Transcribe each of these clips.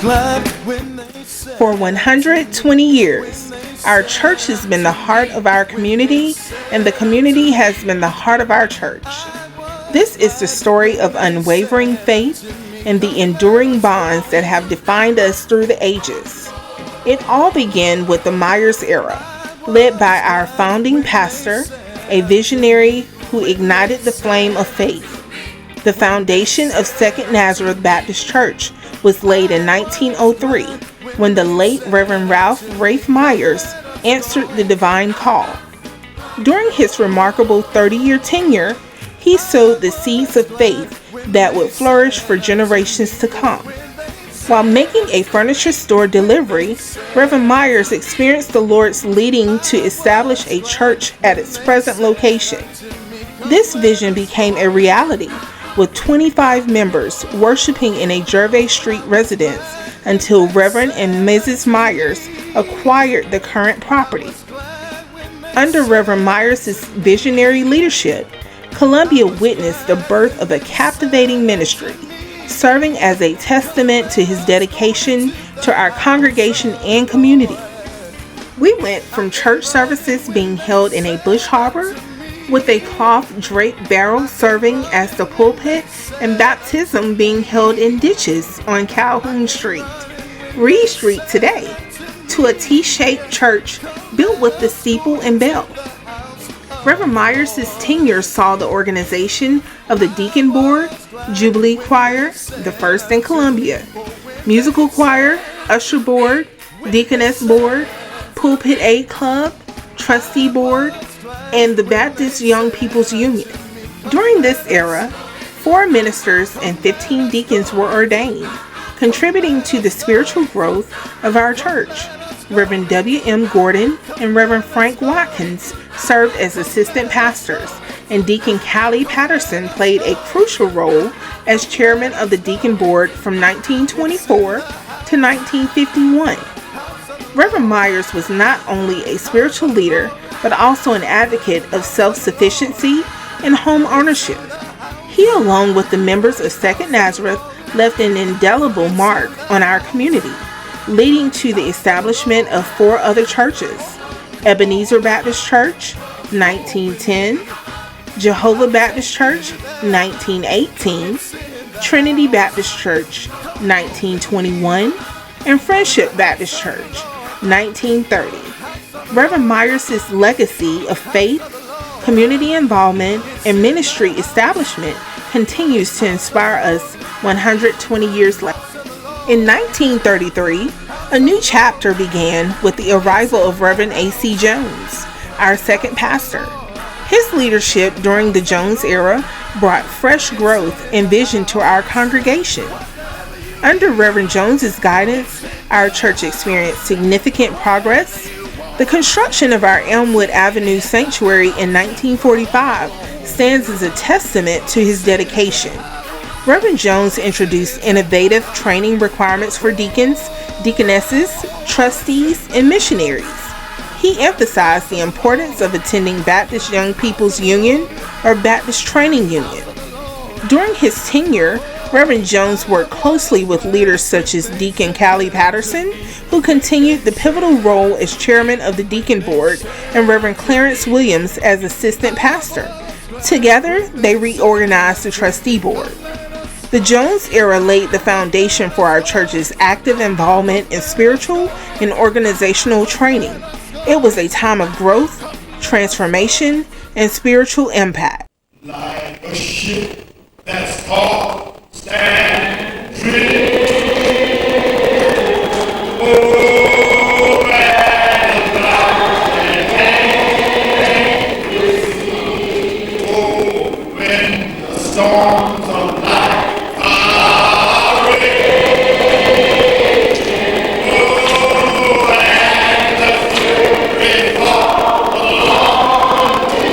For 120 years, our church has been the heart of our community, and the community has been the heart of our church. This is the story of unwavering faith and the enduring bonds that have defined us through the ages. It all began with the Myers era, led by our founding pastor, a visionary who ignited the flame of faith. The foundation of Second Nazareth Baptist Church was laid in 1903 when the late Reverend Ralph Rafe Myers answered the divine call. During his remarkable 30-year tenure, he sowed the seeds of faith that would flourish for generations to come. While making a furniture store delivery, Reverend Myers experienced the Lord's leading to establish a church at its present location. This vision became a reality, with 25 members worshiping in a Gervais Street residence until Reverend and Mrs. Myers acquired the current property. Under Reverend Myers' visionary leadership, Columbia witnessed the birth of a captivating ministry, serving as a testament to his dedication to our congregation and community. We went from church services being held in a bush harbor, with a cloth-draped barrel serving as the pulpit, and baptism being held in ditches on Calhoun Street, Reed Street today, to a T-shaped church built with the steeple and bell. Reverend Myers' tenure saw the organization of the Deacon Board, Jubilee Choir, the first in Columbia, Musical Choir, Usher Board, Deaconess Board, Pulpit Aid Club, Trustee Board, and the Baptist Young People's Union. During this era, 4 ministers and 15 deacons were ordained, contributing to the spiritual growth of our church. Reverend W.M. Gordon and Reverend Frank Watkins served as assistant pastors, and Deacon Callie Patterson played a crucial role as chairman of the Deacon Board from 1924 to 1951. Reverend Myers was not only a spiritual leader, but also an advocate of self-sufficiency and home ownership. He, along with the members of Second Nazareth, left an indelible mark on our community, leading to the establishment of 4 other churches: Ebenezer Baptist Church, 1910, Jehovah Baptist Church, 1918, Trinity Baptist Church, 1921, and Friendship Baptist Church, 1930. Reverend Myers' legacy of faith, community involvement, and ministry establishment continues to inspire us 120 years later. In 1933, a new chapter began with the arrival of Reverend A.C. Jones, our second pastor. His leadership during the Jones era brought fresh growth and vision to our congregation. Under Reverend Jones's guidance, our church experienced significant progress. The construction of our Elmwood Avenue Sanctuary in 1945 stands as a testament to his dedication. Reverend Jones introduced innovative training requirements for deacons, deaconesses, trustees, and missionaries. He emphasized the importance of attending Baptist Young People's Union or Baptist Training Union. During his tenure, Reverend Jones worked closely with leaders such as Deacon Callie Patterson, who continued the pivotal role as chairman of the Deacon Board, and Reverend Clarence Williams as assistant pastor. Together, they reorganized the trustee board. The Jones era laid the foundation for our church's active involvement in spiritual and organizational training. It was a time of growth, transformation, and spiritual impact. Like a ship that's called stand drift. Oh, and oh, when the storms of life are raging. Oh, and the fury fall along me.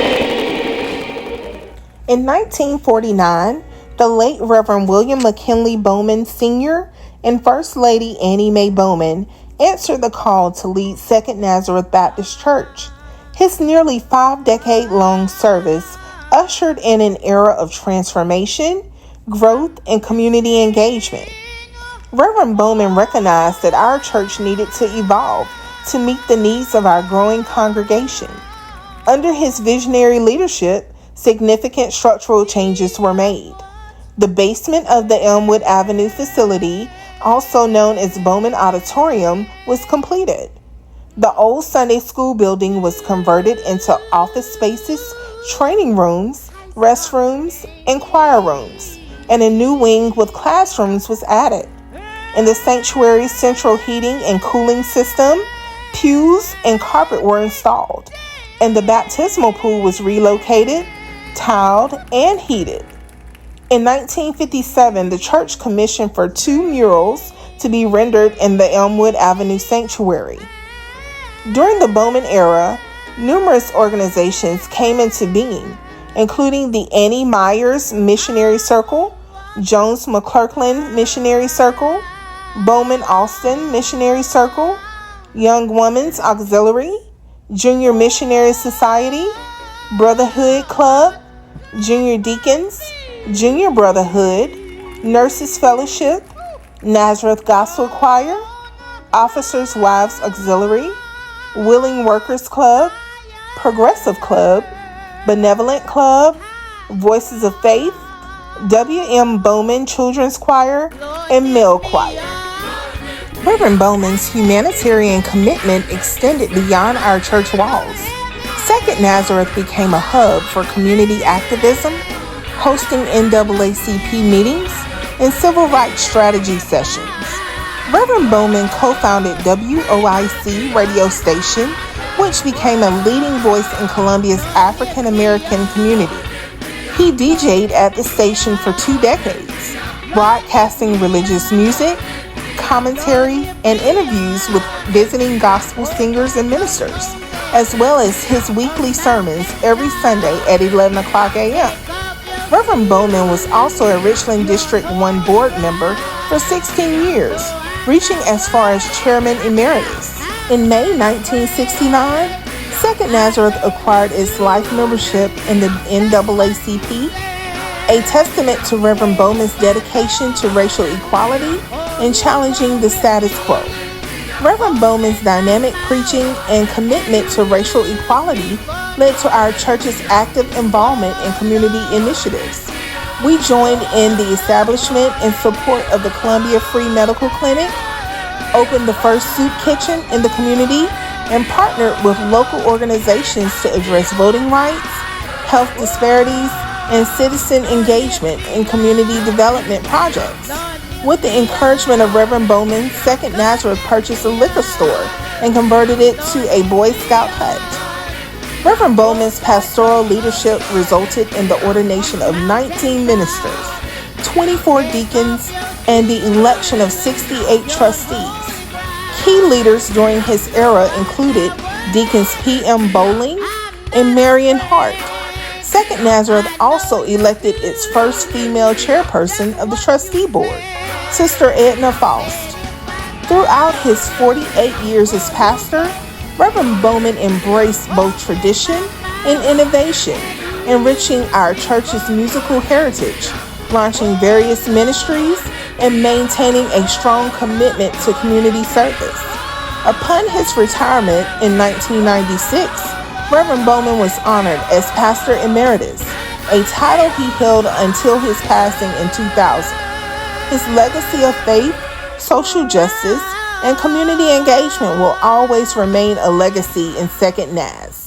In 1949, the late Reverend William McKinley Bowman Sr. and First Lady Annie Mae Bowman answered the call to lead Second Nazareth Baptist Church. His nearly 5-decade-long service ushered in an era of transformation, growth, and community engagement. Reverend Bowman recognized that our church needed to evolve to meet the needs of our growing congregation. Under his visionary leadership, significant structural changes were made. The basement of the Elmwood Avenue facility, also known as Bowman Auditorium, was completed. The old Sunday school building was converted into office spaces, training rooms, restrooms, and choir rooms, and a new wing with classrooms was added. In the sanctuary's central heating and cooling system, pews and carpet were installed, and the baptismal pool was relocated, tiled, and heated. In 1957, the church commissioned for 2 murals to be rendered in the Elmwood Avenue sanctuary. During the Bowman era, numerous organizations came into being, including the Annie Myers Missionary Circle, Jones McClurkin Missionary Circle, Bowman Austin Missionary Circle, Young Women's Auxiliary, Junior Missionary Society, Brotherhood Club, Junior Deacons, Junior Brotherhood, Nurses Fellowship, Nazareth Gospel Choir, Officers' Wives Auxiliary, Willing Workers Club, Progressive Club, Benevolent Club, Voices of Faith, W.M. Bowman Children's Choir, and Male Choir. Reverend Bowman's humanitarian commitment extended beyond our church walls. Second Nazareth became a hub for community activism, hosting NAACP meetings and civil rights strategy sessions. Reverend Bowman co-founded WOIC radio station, which became a leading voice in Columbia's African American community. He DJ'd at the station for 2 decades, broadcasting religious music, commentary, and interviews with visiting gospel singers and ministers, as well as his weekly sermons every Sunday at 11 o'clock a.m. Reverend Bowman was also a Richland District 1 board member for 16 years, reaching as far as Chairman Emeritus. In May 1969, Second Nazareth acquired its life membership in the NAACP, a testament to Reverend Bowman's dedication to racial equality and challenging the status quo. Reverend Bowman's dynamic preaching and commitment to racial equality led to our church's active involvement in community initiatives. We joined in the establishment and support of the Columbia Free Medical Clinic, opened the first soup kitchen in the community, and partnered with local organizations to address voting rights, health disparities, and citizen engagement in community development projects. With the encouragement of Reverend Bowman, Second Nazareth purchased a liquor store and converted it to a Boy Scout hut. Reverend Bowman's pastoral leadership resulted in the ordination of 19 ministers, 24 deacons, and the election of 68 trustees. Key leaders during his era included Deacons P.M. Bowling and Marion Hart. Second Nazareth also elected its first female chairperson of the trustee board, Sister Edna Faust. Throughout his 48 years as pastor, Reverend Bowman embraced both tradition and innovation, enriching our church's musical heritage, launching various ministries, and maintaining a strong commitment to community service. Upon his retirement in 1996, Reverend Bowman was honored as Pastor Emeritus, a title he held until his passing in 2000. His legacy of faith, social justice, and community engagement will always remain a legacy in Second Naz.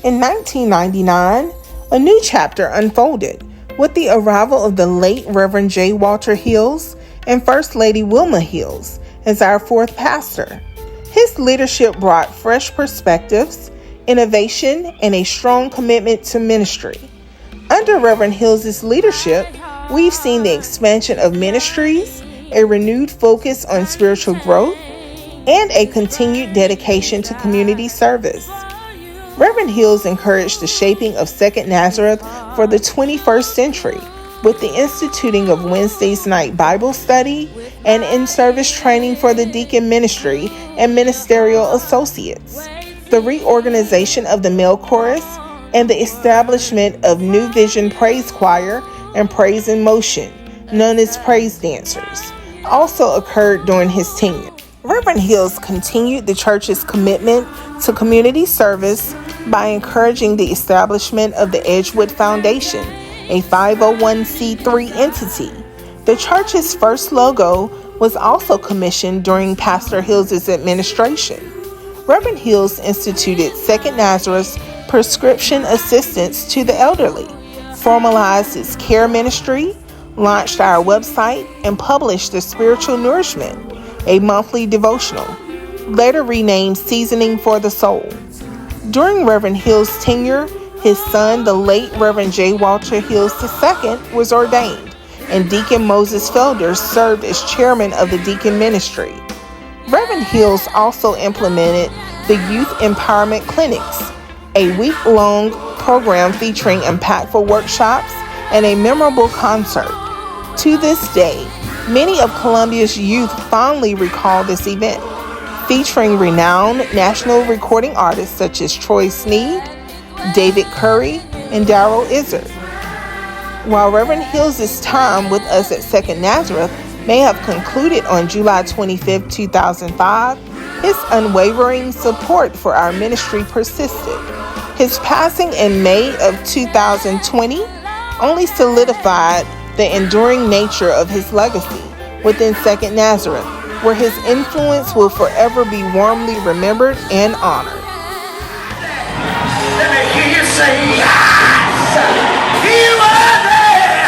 In 1999, a new chapter unfolded with the arrival of the late Reverend J. Walter Hills and First Lady Wilma Hills as our fourth pastor. His leadership brought fresh perspectives, innovation, and a strong commitment to ministry. Under Reverend Hills' leadership, We've seen the expansion of ministries, a renewed focus on spiritual growth, and a continued dedication to community service. Reverend Hills encouraged the shaping of Second Nazareth for the 21st century with the instituting of Wednesdays night Bible study and in-service training for the deacon ministry and ministerial associates, the reorganization of the male chorus, and the establishment of New Vision Praise Choir and Praise in Motion, known as Praise Dancers, also occurred during his tenure. Reverend Hills continued the church's commitment to community service by encouraging the establishment of the Edgewood Foundation, a 501c3 entity. The church's first logo was also commissioned during Pastor Hills' administration. Reverend Hills instituted Second Nazareth's prescription assistance to the elderly, formalized its care ministry, launched our website, and published the Spiritual Nourishment, a monthly devotional, later renamed Seasoning for the Soul. During Reverend Hills' tenure, his son, the late Reverend J. Walter Hills II, was ordained, and Deacon Moses Felder served as chairman of the deacon ministry. Reverend Hills also implemented the Youth Empowerment Clinics, a week-long program featuring impactful workshops and a memorable concert. To this day, many of Columbia's youth fondly recall this event, featuring renowned national recording artists such as Troy Sneed, David Curry, and Darrell Izzard. While Reverend Hills' time with us at Second Nazareth may have concluded on July 25, 2005, his unwavering support for our ministry persisted. His passing in May of 2020 only solidified the enduring nature of his legacy within Second Nazareth, where his influence will forever be warmly remembered and honored. Let me hear you say yes! You are there!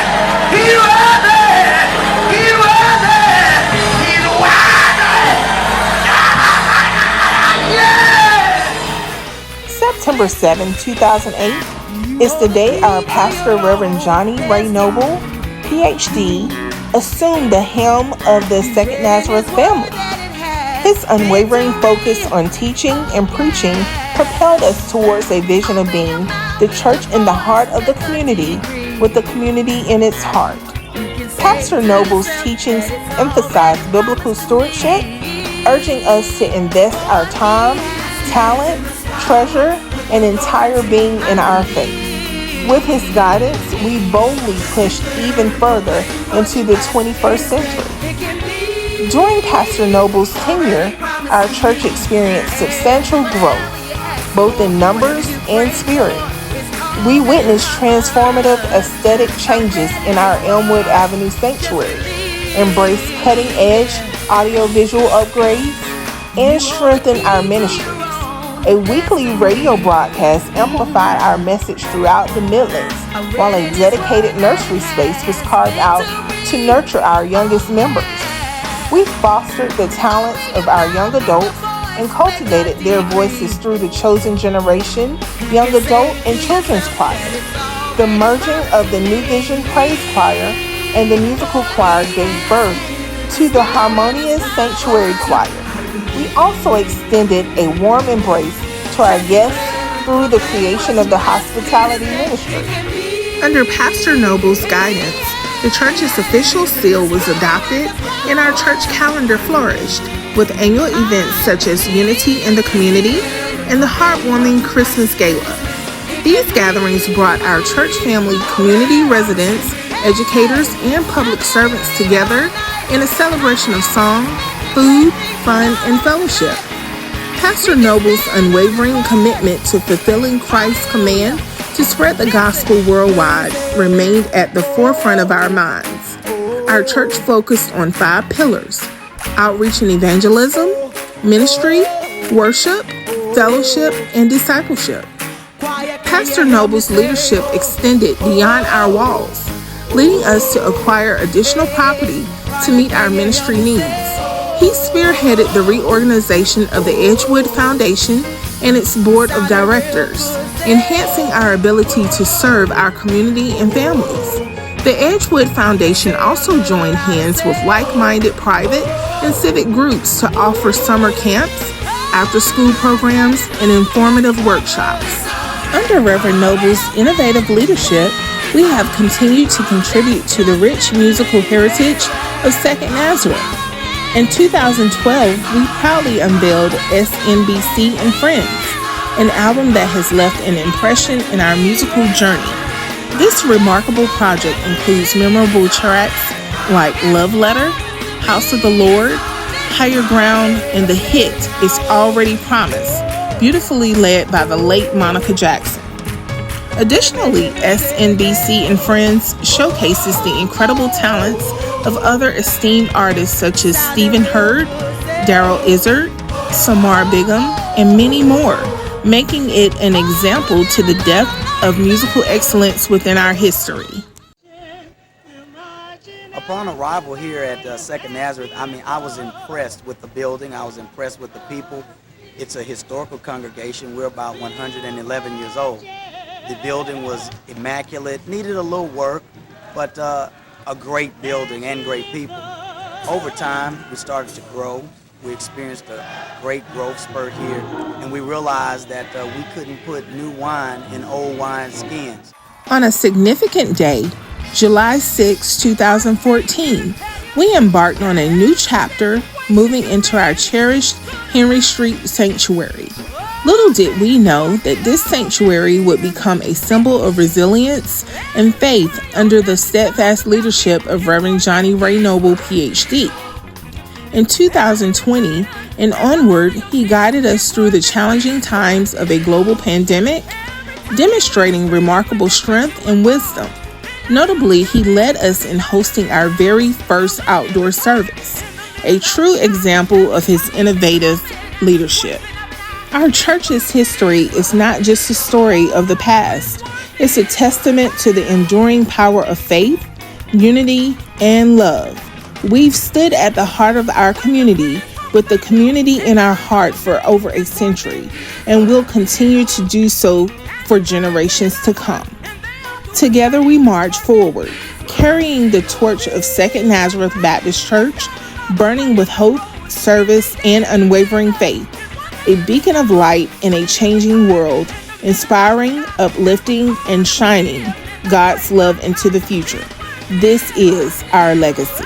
You are there! You are there! You are there! Yeah! September 7, 2008 is the day our pastor, Reverend Johnny Ray Noble, PhD, assumed the helm of the Second Nazareth family. His unwavering focus on teaching and preaching propelled us towards a vision of being the church in the heart of the community with the community in its heart. Pastor Noble's teachings emphasize biblical stewardship, urging us to invest our time, talent, treasure, and entire being in our faith. With his guidance, we boldly pushed even further into the 21st century. During Pastor Noble's tenure, our church experienced substantial growth, both in numbers and spirit. We witnessed transformative aesthetic changes in our Elmwood Avenue sanctuary, embraced cutting-edge audiovisual upgrades, and strengthened our ministries. A weekly radio broadcast amplified our message throughout the Midlands, while a dedicated nursery space was carved out to nurture our youngest members. We fostered the talents of our young adults and cultivated their voices through the Chosen Generation, Young Adult, and Children's Choir. The merging of the New Vision Praise Choir and the musical choir gave birth to the Harmonious Sanctuary Choir. We also extended a warm embrace to our guests through the creation of the hospitality ministry. Under Pastor Noble's guidance, the church's official seal was adopted and our church calendar flourished with annual events such as Unity in the Community and the heartwarming Christmas Gala. These gatherings brought our church family, community residents, educators, and public servants together in a celebration of song, food, fun, and fellowship. Pastor Noble's unwavering commitment to fulfilling Christ's command to spread the gospel worldwide remained at the forefront of our minds. Our church focused on 5 pillars: outreach and evangelism, ministry, worship, fellowship, and discipleship. Pastor Noble's leadership extended beyond our walls, leading us to acquire additional property to meet our ministry needs. He spearheaded the reorganization of the Edgewood Foundation and its board of directors, enhancing our ability to serve our community and families. The Edgewood Foundation also joined hands with like-minded private and civic groups to offer summer camps, after-school programs, and informative workshops. Under Reverend Noble's innovative leadership, we have continued to contribute to the rich musical heritage of Second Nazareth. In 2012, we proudly unveiled SNBC and Friends, an album that has left an impression in our musical journey. This remarkable project includes memorable tracks like Love Letter, House of the Lord, Higher Ground, and the hit It's Already Promised, beautifully led by the late Monica Jackson. Additionally, SNBC and Friends showcases the incredible talents of other esteemed artists such as Stephen Hurd, Daryl Izzard, Samar Bigham, and many more, making it an example to the depth of musical excellence within our history. Upon arrival here at Second Nazareth, I was impressed with the building. I was impressed with the people. It's a historical congregation. We're about 111 years old. The building was immaculate, needed a little work, but a great building and great people. Over time, we started to grow. We experienced a great growth spurt here, and we realized that we couldn't put new wine in old wine skins. On a significant day, July 6, 2014, we embarked on a new chapter, moving into our cherished Henry Street Sanctuary. Little did we know that this sanctuary would become a symbol of resilience and faith under the steadfast leadership of Reverend Johnny Ray Noble, Ph.D. In 2020 and onward, he guided us through the challenging times of a global pandemic, demonstrating remarkable strength and wisdom. Notably, he led us in hosting our very first outdoor service, a true example of his innovative leadership. Our church's history is not just a story of the past. It's a testament to the enduring power of faith, unity, and love. We've stood at the heart of our community with the community in our heart for over a century, and will continue to do so for generations to come. Together we march forward, carrying the torch of Second Nazareth Baptist Church, burning with hope, service, and unwavering faith. A beacon of light in a changing world, inspiring, uplifting, and shining God's love into the future. This is our legacy.